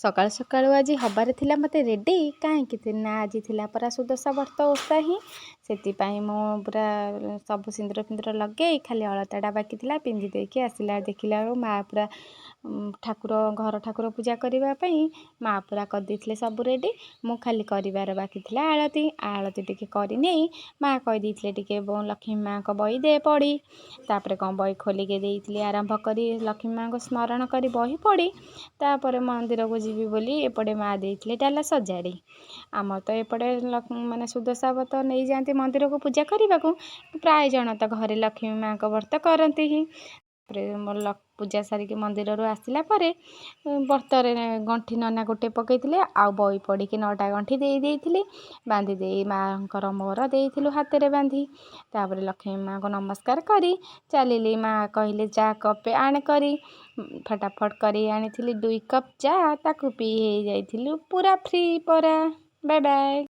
ସକାଳୁ ସକାଳୁ ଆଜି ହବାରେ ଥିଲା ମୋତେ ରେଡ଼ି କାହିଁକି ନା ଆଜି ଥିଲା ପରା ସୁଦଶା ବ୍ରତ ଓଷା ହିଁ। ସେଥିପାଇଁ ମୁଁ ପୁରା ସବୁ ସିନ୍ଦୁର ଫିନ୍ଦୁର ଲଗେଇ ଖାଲି ଅଳତାଟା ବାକି ଥିଲା ପିନ୍ଧି ଦେଇକି ଆସିଲା ଦେଖିଲା ବେଳକୁ ମାଆ ପୁରା ଘର ଠାକୁର ପୂଜା କରିବା ପାଇଁ ମାଆ ପୁରା କରିଦେଇଥିଲେ ସବୁ ରେଡ଼ି। ମୁଁ ଖାଲି କରିବାର ବାକି ଥିଲା ଆଳତି ଟିକେ କରିନେଇ ମାଆ କହିଦେଇଥିଲେ ଟିକେ ଲକ୍ଷ୍ମୀ ମାଆଙ୍କ ବହି ଦେ ପଢ଼ି। ତାପରେ କ'ଣ ବହି ଖୋଲିକି ଦେଇଥିଲି ଆରମ୍ଭ କରି ଲକ୍ଷ୍ମୀ ମାଆଙ୍କୁ ସ୍ମରଣ କରି ବହି ପଢ଼ି ତାପରେ ମନ୍ଦିରକୁ ଯିବି ବୋଲି ଏପଟେ ମାଆ ଦେଇଥିଲେ ଡାଲା ସଜାଡ଼ି। ଆମର ତ ଏପଟେ ମାନେ ସୁଦଶା ବ୍ରତ ନେଇଯାଆନ୍ତି ମନ୍ଦିରକୁ ପୂଜା କରିବାକୁ, ପ୍ରାୟ ଜଣ ତ ଘରେ ଲକ୍ଷ୍ମୀ ମାଆଙ୍କ ବ୍ରତ କରନ୍ତି ହିଁ। ତାପରେ ମୋର ପୂଜା ସାରିକି ମନ୍ଦିରରୁ ଆସିଲା ପରେ ବ୍ରତରେ ଗଣ୍ଠି ନନା ଗୋଟେ ପକେଇଥିଲେ ଆଉ ବହି ପଢ଼ିକି 9ଟା ଗଣ୍ଠି ଦେଇଥିଲି। ବାନ୍ଧି ଦେଇ ମାଆଙ୍କର ମୋର ଦେଇଥିଲୁ ହାତରେ ବାନ୍ଧି। ତାପରେ ଲକ୍ଷ୍ମୀ ମାଆଙ୍କୁ ନମସ୍କାର କରି ଚାଲିଲି। ମାଆ କହିଲେ ଚା କପେ ଆଣେ କରି, ଫଟାଫଟ କରି ଆଣିଥିଲି 2 କପ୍ ଚା, ତାକୁ ପିଇ ହେଇଯାଇଥିଲୁ ପୁରା ଫ୍ରି ପରା। Bye bye.